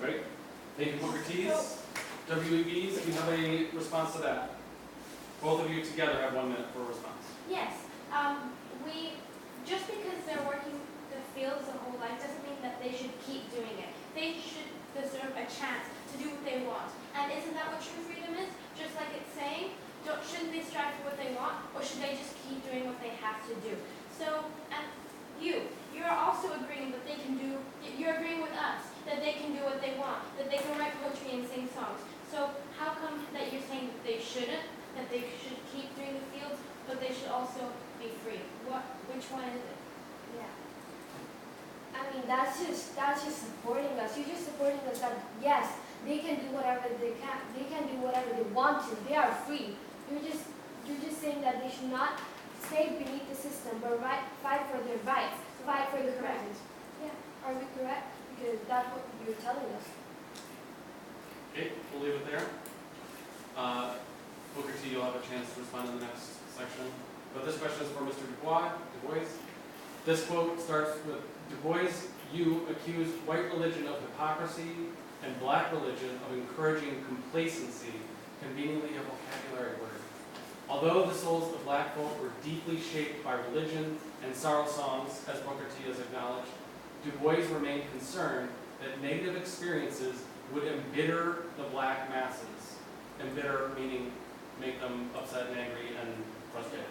Right? Thank you, Booker T's. W.E.B's, do you have a response to that? Both of you together have 1 minute for a response. Yes. We just because they're working the fields their whole life doesn't mean that they should keep doing it. They should deserve a chance to do what they want. And isn't that what true freedom is? Just like it's saying, shouldn't they strive for what they want, or should they just keep doing what they have to do? So, and you're also agreeing that they can do. You're agreeing with us that they can do what they want, that they can write poetry and sing songs. So how come that you're saying that they shouldn't? That they should keep doing the fields, but they should also be free? Which one is it? Yeah. I mean, that's just supporting us. You're just supporting us that yes, they can do whatever they can. They can do whatever they want to. They are free. You're just saying that they should not stay beneath the system, but fight for their rights. Fight for the correct. Yeah. Are we correct? Because that's what you're telling us. Okay, we'll leave it there. Booker T, you'll have a chance to respond in the next section. But this question is for Mr. Du Bois. This quote starts with, Du Bois, you accuse white religion of hypocrisy and black religion of encouraging complacency, conveniently a vocabulary word. Although the souls of black folk were deeply shaped by religion and sorrow songs, as Booker T has acknowledged, Du Bois remained concerned that negative experiences would embitter the black masses. Embitter meaning make them upset and angry and frustrated.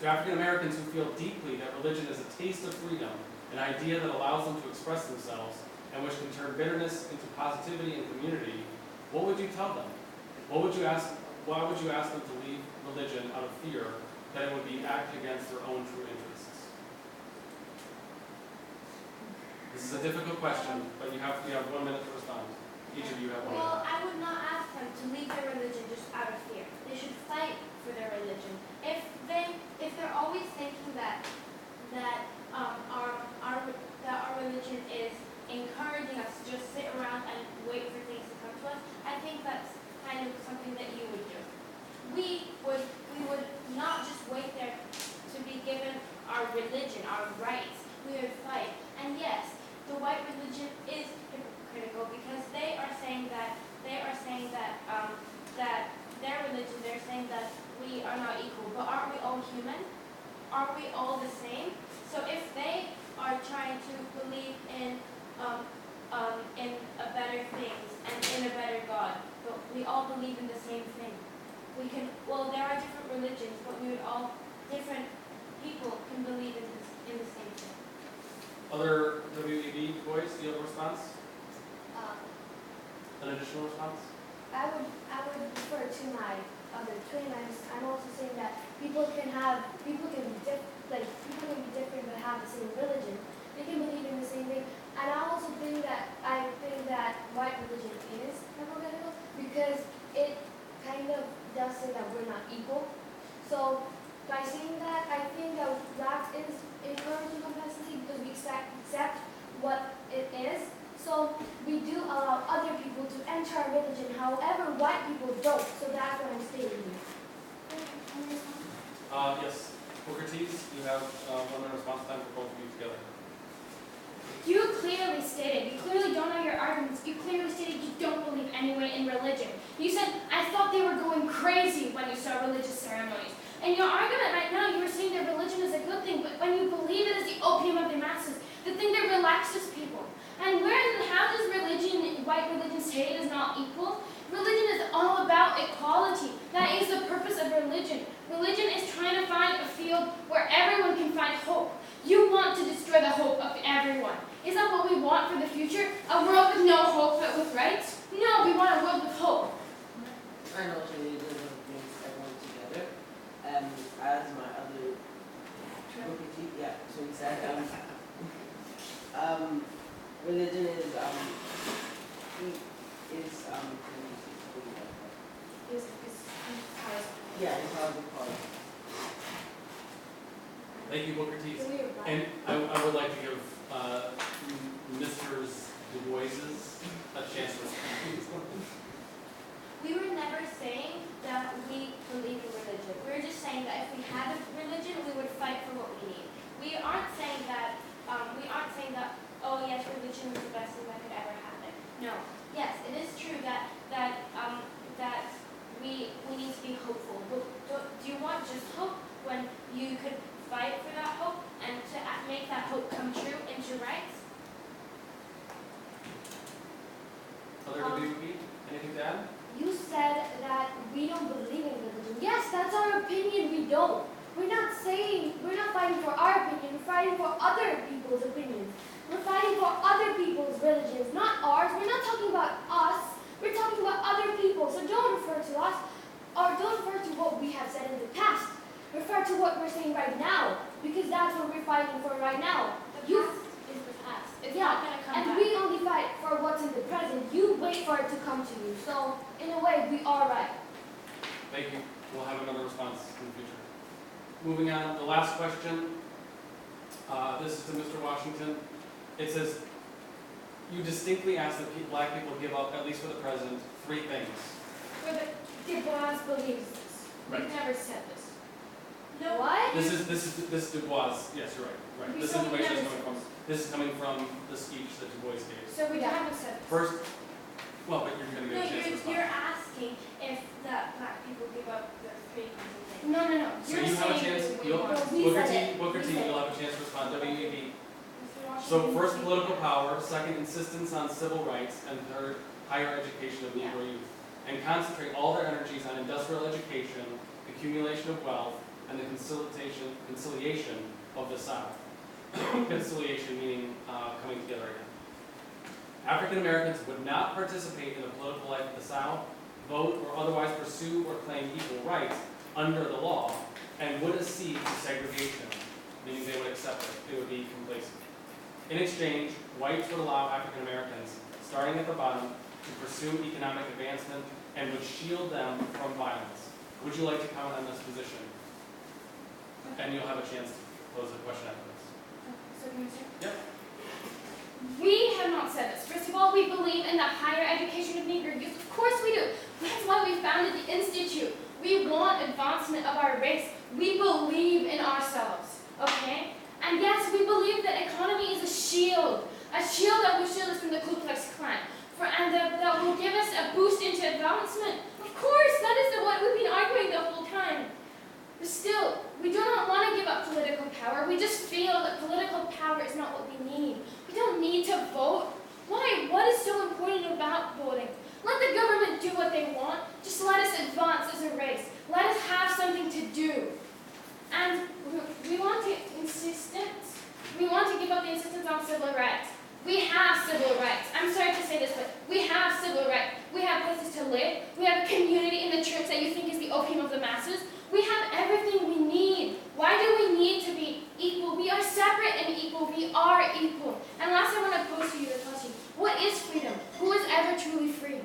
To African Americans who feel deeply that religion is a taste of freedom, an idea that allows them to express themselves, and which can turn bitterness into positivity and community, what would you tell them? Why would you ask them to leave religion out of fear that it would be acting against their own true interests? This is a difficult question, but you have 1 minute to respond. Each of you have 1 minute. Well, I would not ask them to leave their religion just out of fear. They should fight for their religion. If they're always thinking that our religion is encouraging us to just sit around and wait for things to come to us, I think that's kind of something that you would do. We would not just wait there to be given our religion, our rights. We would fight. And yes, the white religion is hypocritical because they are saying that their religion, they're saying that we are not equal. But aren't we all human? Aren't we all the same? So if they are trying to believe in a better things and in a better God, but we all believe in the same thing. There are different religions, but different people can believe in the same thing. Other W.E.B. boys, do you have a response? An additional response? I would refer to my other twin. I'm also saying that people can be different but have the same religion. They can believe in the same thing. And I also think that white religion is hypocritical because it kind of does say that we're not equal. So by saying that, I think that is encouraging complacency because we accept what it is. So we do allow other people to enter our religion, however white people don't. So that's what I'm stating here. Yes. Booker T, you have 1 minute response time for both of you together. You clearly don't know your arguments. You clearly stated you don't believe anyway in religion. You said, I thought they were going crazy when you saw religious ceremonies. In your argument right now, you were saying that religion is a good thing, but when you believe it is the opium of the masses, the thing that relaxes people. And how does white religion say it is not equal? Religion is all about equality. That is the purpose of religion. Religion is trying to find a field where everyone can find hope. You want to destroy the hope of everyone. Is that what we want for the future? A world with no hope but with rights? No, we want a world with hope. I know religion brings everyone together. As my other Booker T, yeah, so he said, religion is yeah, it's how we call it. Thank you, Booker T. And I would like to give Mr. Du Bois's a chance to respond. We were never saying that we believe in religion. We were just saying that if we had a religion, we would fight for what we need. We aren't saying that, oh yes, religion is the best thing that could ever happen. rights. Other W.E.B., anything to add? You said that we don't believe in religion. Yes, that's our opinion. We don't. We're not fighting for our opinion. We're fighting for other people's opinions. We're fighting for other people's religions, not ours. We're not talking about us. We're talking about other people. So don't refer to us, or don't refer to what we have said in the past. Refer to what we're saying right now, because that's what we're fighting for right now. The past is the past. It's Yeah, not going to come and back. we only fight for what's in the present. You wait for it to come to you. So, in a way, we are right. Thank you. We'll have another response in the future. Moving on, the last question. This is to Mr. Washington. It says, you distinctly asked that black people give up, at least for the present, 3 things. For the Bois believes this. Right. We've never said this. No. What? This is Du Bois. Yes, you're right. Right. We This said we information is never coming from. This is coming from the speech that Du Bois gave. So we haven't said this. First, well, but you're going to No, get a chance to respond. you're asking if the black people give up the 3 things. No. So You're you have a saying chance. we You'll, want. We Booker said T. Booker We T. said You'll have a chance to respond. W.E.B. Mr. Washington, So first, speak. political power. Second, insistence on civil rights. And third, higher education of Negro youth. And concentrate all their energies on industrial education, accumulation of wealth, and the conciliation of the South. Conciliation meaning coming together again. African Americans would not participate in the political life of the South, vote, or otherwise pursue or claim equal rights under the law, and would accede to segregation, meaning they would accept it. They would be complacent. In exchange, whites would allow African Americans, starting at the bottom, to pursue economic advancement and would shield them from violence. Would you like to comment on this position? And you'll have a chance to pose a question after this. So can we say? Yep. We have not said this. First of all, we believe in the higher education of Negro youth. Of course we do. That's why we founded the Institute. We want advancement of our race. We believe in ourselves, okay? And yes, we believe that economy is a shield that will shield us from the Ku Klux Klan, and that will give us a boost into advancement. Of course, that is what we've been arguing the whole time. But still, we do not want to give up political power. We just feel that political power is not what we need. We don't need to vote. Why? What is so important about voting? Let the government do what they want. Just let us advance as a race. Let us have something to do. And we want to insistence. We want to give up the insistence on civil rights. We have civil rights. I'm sorry to say this, but we have civil rights. We have places to live. We have a community in the church that you think is the opium of the masses. We have everything we need. Why do we need to be equal? We are separate and equal. We are equal. And last, I want to pose to you the question, what is freedom? Who is ever truly free?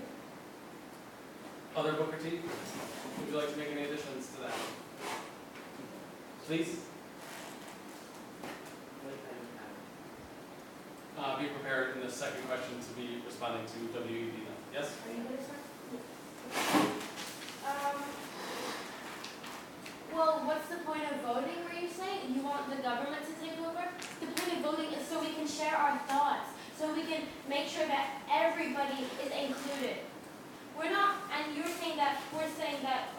Other Booker T, would you like to make any additions to that? Please, be prepared in the second question to be responding to W.E.B. then. Yes? Are you going to start? Well, what's the point of voting, were you saying? You want the government to take over? The point of voting is so we can share our thoughts, so we can make sure that everybody is included. We're not, and you're saying that, we're saying that,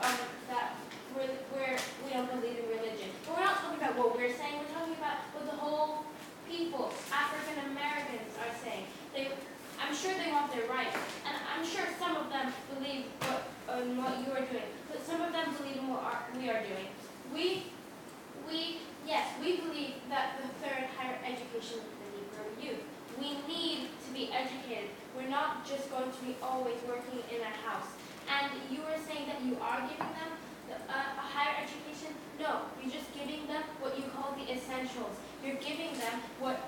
we don't believe in religion. But we're not talking about what we're saying, we're talking about what the whole people, African Americans, are saying. I'm sure they want their rights, and I'm sure some of them believe what you are doing, but some of them believe in what we are doing. Yes, we believe that the third higher education of the Negro youth. We need to be educated. We're not just going to be always working in a house. And you were saying that you are giving them a higher education? No, you're just giving them what you call the essentials. You're giving them what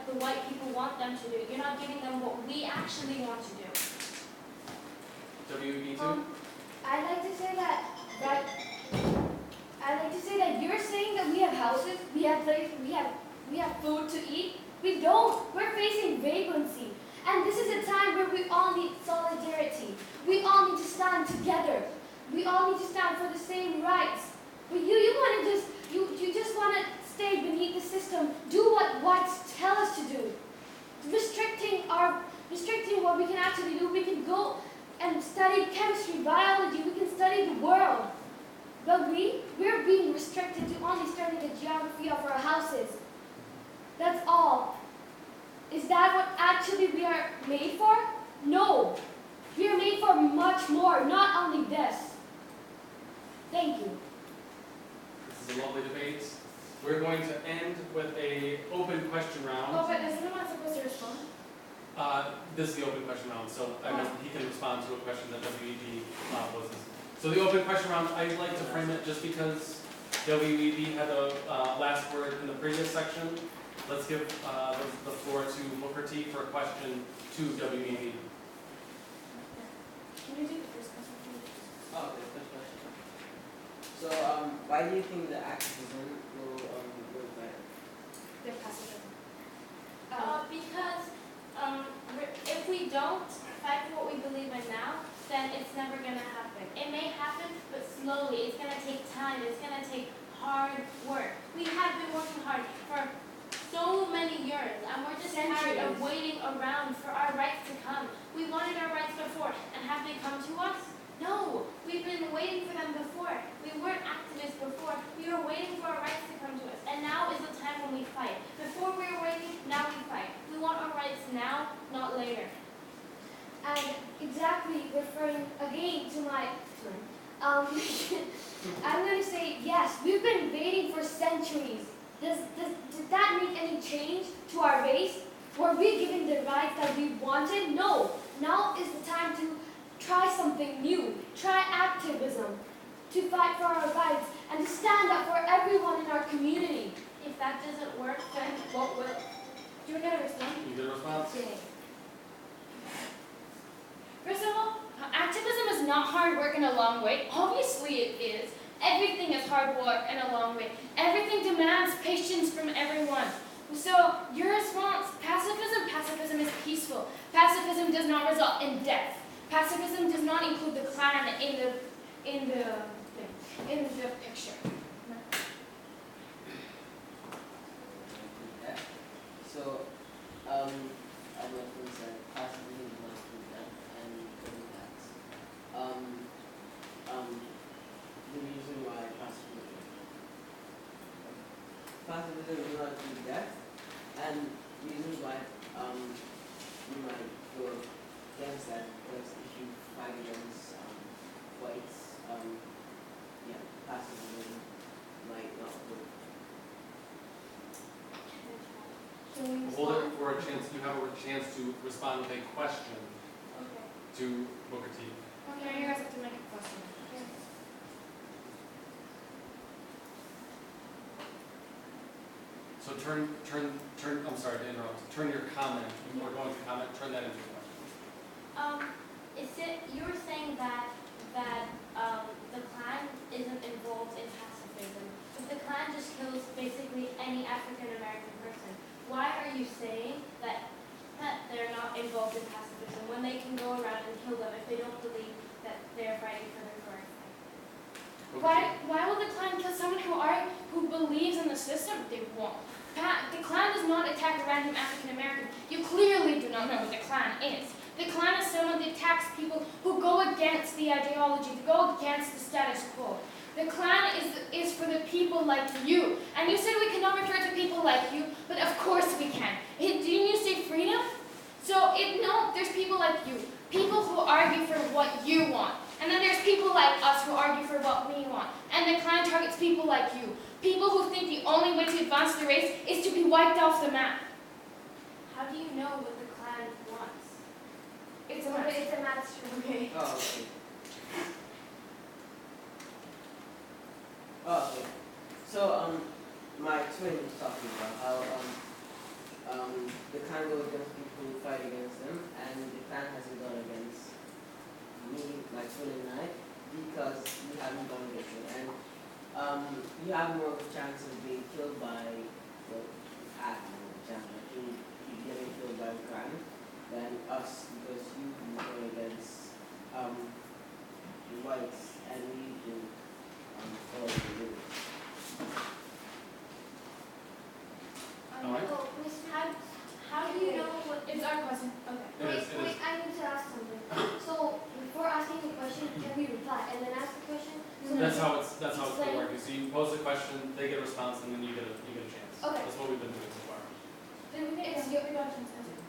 the white people want them to do. You're not giving them what we actually want to do. W.E.B. I'd like to say that you're saying that we have houses, we have places, we have food to eat. We don't. We're facing vagrancy. And this is a time where we all need solidarity. We all need to stand together. We all need to stand for the same rights. But you just want to stay beneath the system, do what whites tell us to do. Restricting what we can actually do. We can go and study chemistry, biology, we can study the world. But we're being restricted to only studying the geography of our houses. That's all. Is that what actually we are made for? No. We are made for much more, not only this. Thank you. This is a lovely debate. We're going to end with a open question round. Oh, but isn't anyone supposed to respond? This is the open question round, so I mean, he can respond to a question that W.E.B. poses. So the open question round, I'd like to frame it just because W.E.B. had a last word in the previous section. Let's give the floor to Booker T for a question to W.E.B. Can you do the first question, please? Oh, okay, first question. So, why do you think the activism will better? They're pacifism. Because if we don't fight for what we believe in now, then it's never going to happen. It may happen, but slowly. It's going to take time. It's going to take hard work. We have been working hard for so many years, and we're just tired of waiting around for our rights to come. We wanted our rights before, and have they come to us? No, we've been waiting for them before. We weren't activists before. We were waiting for our rights to come to us, and now is the time when we fight. Before we were waiting, now we fight. We want our rights now, not later. And exactly referring again to my turn, I'm going to say yes, we've been waiting for centuries. Did that make any change to our race? Were we given the rights that we wanted? No. Now is the time to try something new, try activism, to fight for our rights, and to stand up for everyone in our community. If that doesn't work, then what will? Do you want to respond? You get a response? First of all, activism is not hard work and a long wait. Obviously it is. Everything is hard work and a long wait. Everything demands patience from everyone. So your response, pacifism is peaceful. Pacifism does not result in death. Pacifism does not include the clan in the picture. So, I was going to say, pacifism is not include that, and killing cats. The reason why pacifism does not include death, and reasons why you might go against that, because if you fight against whites, pacifism might not work. We'll hold it for a chance. You have a chance to respond with a question to Booker T. Okay, you guys have to make a question. So I'm sorry to interrupt. Turn your comment, you were going to comment, turn that into a question. You were saying that the Klan isn't involved in pacifism. If the Klan just kills basically any African American person, why are you saying that they're not involved in pacifism when they can go around and kill them if they don't believe that they're fighting for their correct fight? Why will the Klan kill someone who believes in the system? They won't. The Klan does not attack a random African American. You clearly do not know what the Klan is. The Klan is someone that attacks people who go against the ideology, who go against the status quo. The Klan is for the people like you. And you said we cannot refer to people like you, but of course we can. Didn't you say freedom? So no, there's people like you. People who argue for what you want. And then there's people like us who argue for what we want. And the Klan targets people like you. People who think the only way to advance the race is to be wiped off the map. How do you know what the Klan wants? It's a math. Okay. Oh, okay. Oh, okay. So, my twin was talking about how, the Klan goes against people who fight against them, and the Klan hasn't gone against me, my twin and I, because we haven't gone against them. And, you have more of a chance of being killed by, well, you have more of a chance of you getting killed by the Klan than us, because you go against, the whites, and we do, follow the rules. How do you know what? It's our question. Okay. Wait, I need to ask something. So, before asking the question, can we reply and then ask the question? So That's how it's been working. So you pose a question, they get a response, and then you get a chance. Okay. That's what we've been doing so far. Then we get your questions answered.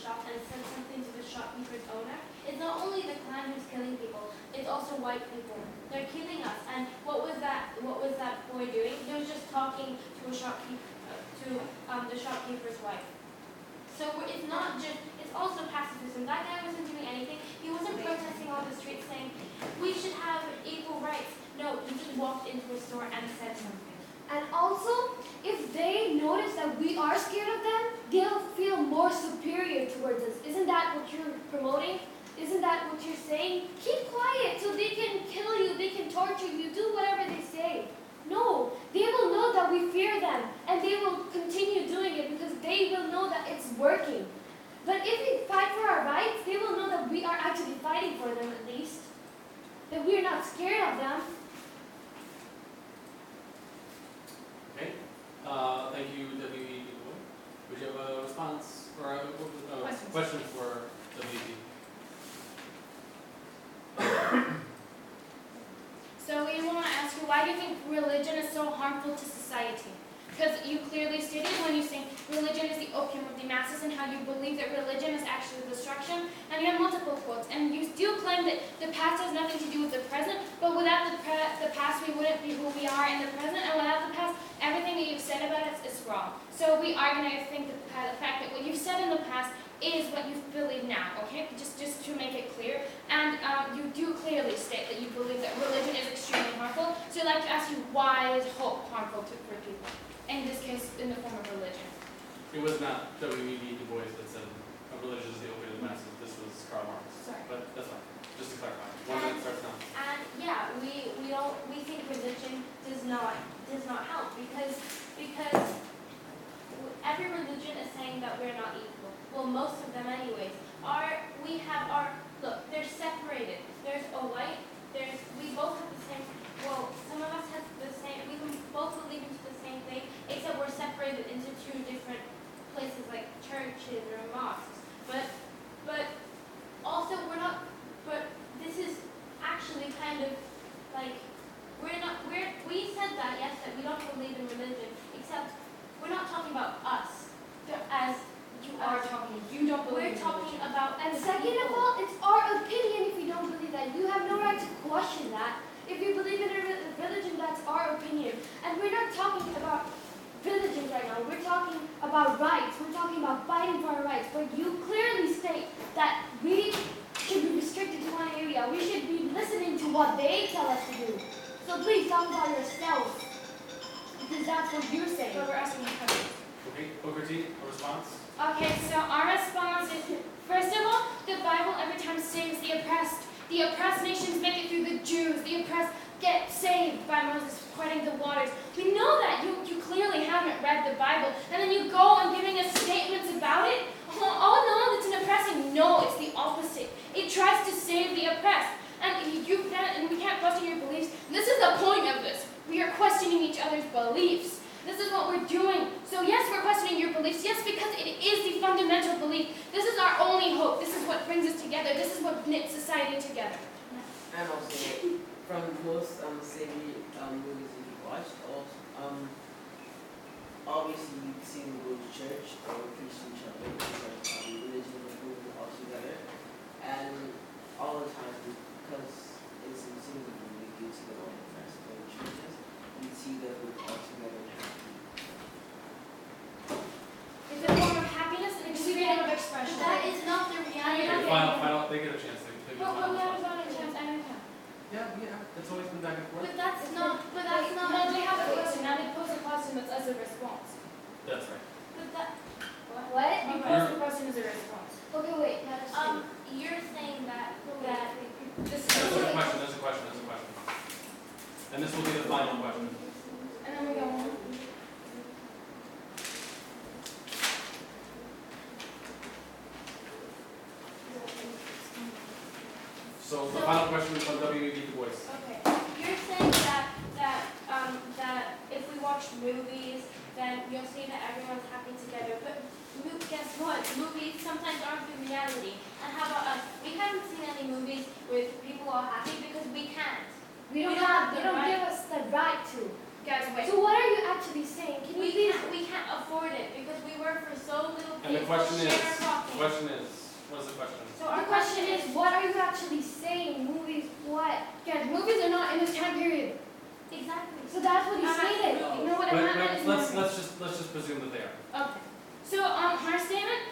shop and said something to the shopkeeper's owner, it's not only the Klan who's killing people, it's also white people. They're killing us. And what was that boy doing? He was just talking to a shopkeeper, the shopkeeper's wife. So it's not just, it's also pacifism. That guy wasn't doing anything. He wasn't protesting on the street saying, we should have equal rights. No, he just walked into a store and said something. And also, if they notice that we are scared of them, they'll feel more superior towards us. Isn't that what you're promoting? Isn't that what you're saying? Keep quiet so they can kill you, they can torture you, do whatever they say. No, they will know that we fear them, and they will continue doing it because they will know that it's working. But if we fight for our rights, they will know that we are actually fighting for them at least. That we are not scared of them. Okay. Thank you, W.E.B. Would you have a response or a question for W.E.B.? So we want to ask you, why do you think religion is so harmful to society? Because you clearly stated when you say religion is the opium of the masses and how you believe that religion is actually destruction, and you have multiple quotes. And you do claim that the past has nothing to do with the present, but without the past we wouldn't be who we are in the present, and without the past, everything that you've said about us is wrong. So we are going to think that the fact that what you've said in the past is what you believe now, okay? Just to make it clear. And you do clearly state that you believe that religion is extremely harmful. So I'd like to ask you, why is hope harmful for people? In this case, in the form of religion. It was not W.E.B. Du Bois that said religion is the opium of the masses. This was Karl Marx. Sorry. But that's fine. Just to clarify. 1 minute starts now. And yeah, we think religion does not help because every religion is saying that we're not equal. Well, most of them anyways. Look, they're separated. There's a white, we both have the same, well, some of us have the same, we can both believe into the same thing, except we're separated into two different places like churches or mosques. But also but this is actually kind of like, we said that, yes, that we don't believe in religion, except we're not talking about us as You are talking. You don't believe. we're talking about And the second of people. all, it's our opinion if you don't believe that. You have no right to question that. If you believe in a religion, that's our opinion. And we're not talking about religions right now. We're talking about rights. We're talking about fighting for our rights. But you clearly state that we should be restricted to one area. We should be listening to what they tell us to do. So please talk about yourself. Because that's what you're saying. But we're asking you questions. Okay, Booker T, a response? Okay, so our response is, first of all, the Bible every time saves the oppressed. The oppressed nations make it through the Jews. The oppressed get saved by Moses parting the waters. We know that. You clearly haven't read the Bible. And then you go on giving us statements about it. Oh no, it's an oppressing. No, it's the opposite. It tries to save the oppressed. And we can't question your beliefs. This is the point of this. We are questioning each other's beliefs. This is what we're doing. So yes, we're questioning your beliefs. Yes, because it is the fundamental belief. This is our only hope. This is what brings us together. This is what knits society together. And also, from most savory movies you've watched, also, obviously you've seen them go to church or preach to each other because religion and food all together. And all the time, because it's in scenes of movies, you see them all in the churches, you see them all together. It's a form of happiness and it's freedom of expression. That is not the reality. Okay, final, they get a chance. They get a But we final haven't response. gotten a chance anytime. Yeah, it's always been back and forth. But that's not. No, they have a question. Now they pose a question that's as a response. That's right. But that. What? You pose the question as a response. Okay, wait. Now just You're saying that This is There's a question. And this will be the final question. and then we go on. So the final question is from W.E.B. Du Bois. Okay. You're saying that if we watch movies, then you'll see that everyone's happy together. But guess what? Movies sometimes aren't the reality. And how about us? We haven't seen any movies with people all happy because we can't. They don't have the give right. us the right to. Guys, wait. So what are you actually saying? Can you please? We can't afford it because we work for so little And the people. question is, share our pocket. what is the question? So our question is, what are you actually saying? Movies, what? Guys, movies are not in this time period. Exactly. So that's what he stated. Absolutely. You know what I meant is Let's movies. just presume that they are. Okay. So, our statement,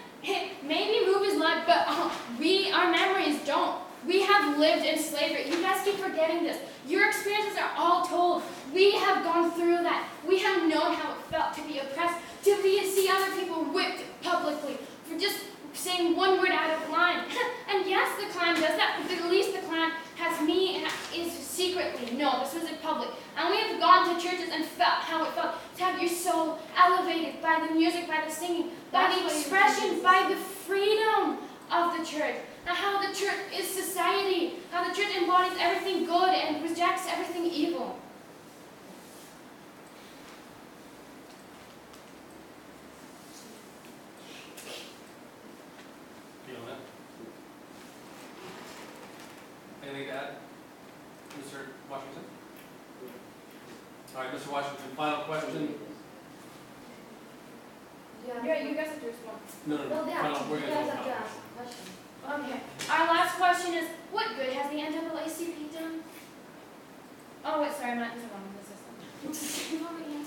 maybe movies lie, but our memories don't. We have lived in slavery. You guys keep forgetting this. Your experiences are all told. We have gone through that. We have known how it felt to be oppressed, see other people whipped publicly for just saying one word out of line. And yes, the Klan does that, but at least the Klan has me and is secretly. No, this was in public. And we have gone to churches and felt how it felt to have your soul elevated by the music, by the singing, by That's the what you expression, by the freedom of the church. And how the church is society, how the church embodies everything good and rejects everything evil. Feel that? Anything to add, Mr. Washington? All right, Mr. Washington, final question. Yeah, you guys have to respond. No, Well, yeah, final, we're you gonna guys go have to final. ask a question. Okay. Our last question is, what good has the NAACP done? Oh, wait, sorry, I'm not in the wrong system.